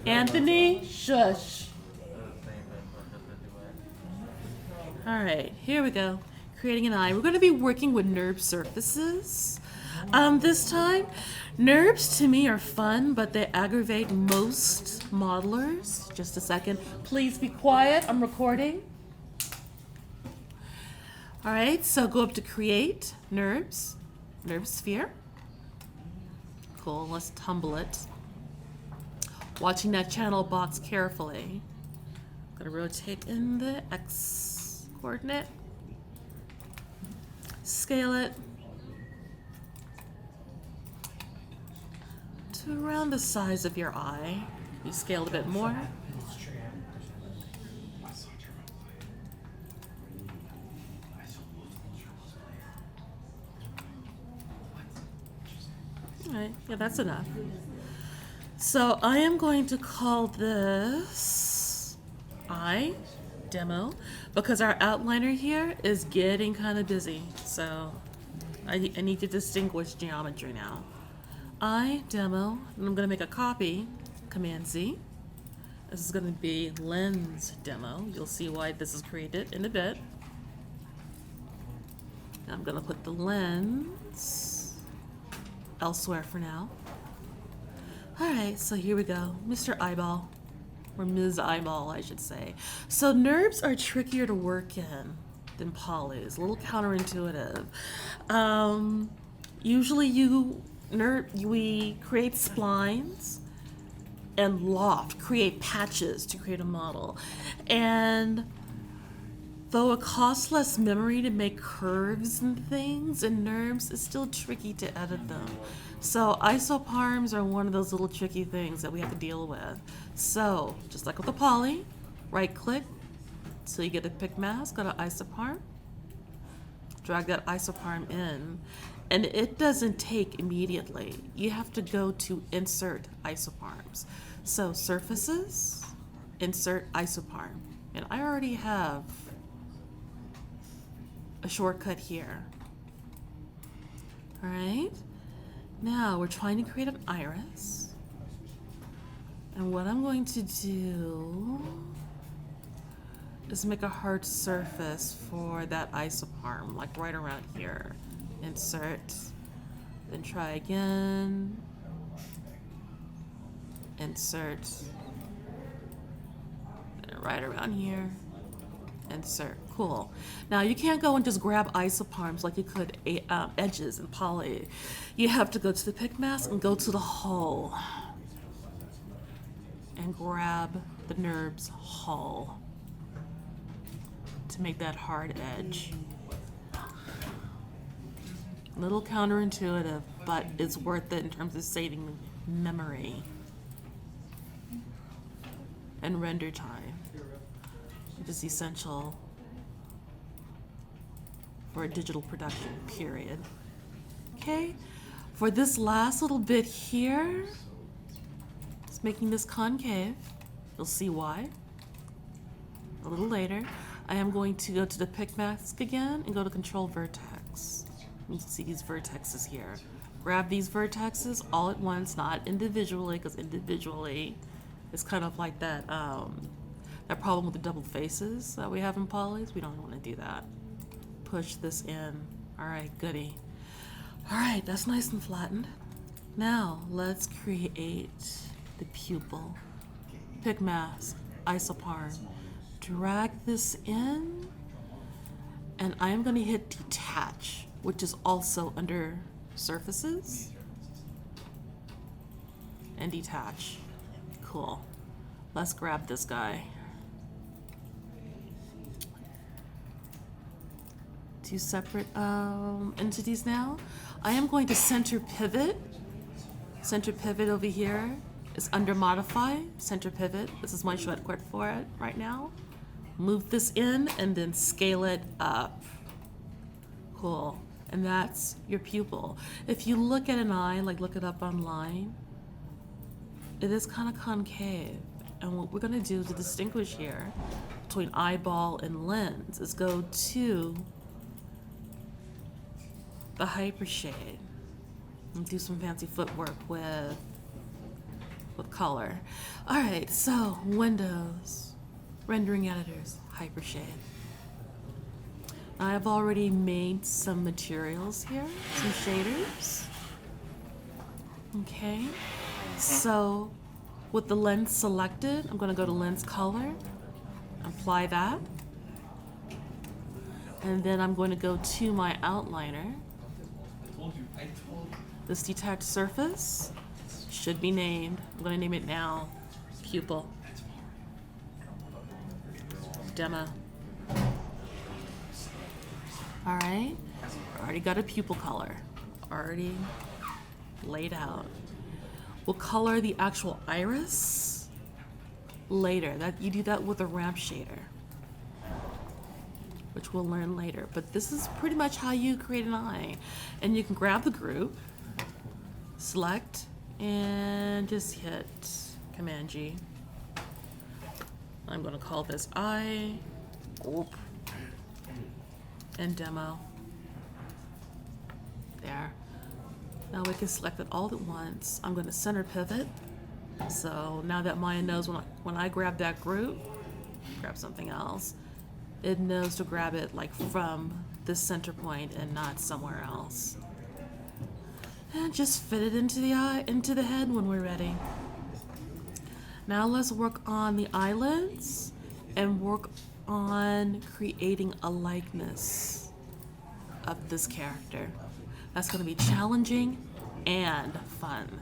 Anthony, shush. All right, here we go. Creating an eye. We're going to be working with NURBS surfaces. This time, NURBS to me are fun, but they aggravate most modelers. Just a second. Please be quiet. I'm recording. All right, so go up to Create, NURBS, NURBS Sphere. Cool, let's tumble it. Watching that channel box carefully. Gonna rotate in the X coordinate. Scale it to around the size of your eye. You scale a bit more. All right, yeah, that's enough. So I am going to call this eye demo because our outliner here is getting kind of busy. So I need to distinguish geometry now. Eye demo, and I'm going to make a copy, Command Z. This is going to be lens demo. You'll see why this is created in a bit. I'm going to put the lens elsewhere for now. Alright, so here we go. Mr. Eyeball. Or Ms. Eyeball, I should say. So NURBS are trickier to work in than polys. A little counterintuitive. Usually we create splines and loft, create patches to create a model. And though it costs less memory to make curves and things in NURBS, it's still tricky to edit them. So isoparms are one of those little tricky things that we have to deal with. So, just like with the poly, right click, so you get a pick mask, go to isoparm, drag that isoparm in, and it doesn't take immediately. You have to go to insert isoparms. So surfaces, insert isoparm. And I already have a shortcut here. All right, now we're trying to create an iris. And what I'm going to do is make a hard surface for that isoparm, like right around here. Insert, then try again. Insert, and right around here. Insert. Cool. Now you can't go and just grab isoparms like you could edges and poly. You have to go to the pick mask and go to the hull and grab the NURBS hull to make that hard edge. A little counterintuitive, but it's worth it in terms of saving memory and render time, which is essential for a digital production, period. Okay, for this last little bit here, it's making this concave. You'll see why a little later. I am going to go to the pick mask again and go to control vertex. You can see these vertexes here. Grab these vertexes all at once, not individually, because individually it's kind of like that that problem with the double faces that we have in polys. We don't want to do that. Push this in. All right, goody. All right, that's nice and flattened. Now let's create the pupil. Pick mask, isoparm. Drag this in, and I'm going to hit detach, which is also under surfaces, and detach. Cool. Let's grab this guy. Two separate entities now. I am going to center pivot. Center pivot over here is under modify, center pivot. This is my shortcut for it right now. Move this in and then scale it up. Cool. And that's your pupil. If you look at an eye, like look it up online, it is kind of concave. And what we're going to do to distinguish here between eyeball and lens is go to the hypershade and do some fancy footwork with with color. All right, so Windows, rendering editors, Hypershade. I've already made some materials here, some shaders. Okay, so with the lens selected, I'm gonna go to lens color, apply that. And then I'm going to go to my outliner. This detached surface should be named, I'm going to name it now, pupil. Demo. All right, already got a pupil color, already laid out. We'll color the actual iris later. That you do that with a ramp shader, which we'll learn later. But this is pretty much how you create an eye. And you can grab the group, select, and just hit Command G. I'm gonna call this eye, and demo. There. Now we can select it all at once. I'm gonna center pivot. So now that Maya knows when I grab that group, grab something else, it knows to grab it like from this center point and not somewhere else. And just fit it into the eye, into the head when we're ready. Now let's work on the eyelids and work on creating a likeness of this character. That's going to be challenging and fun.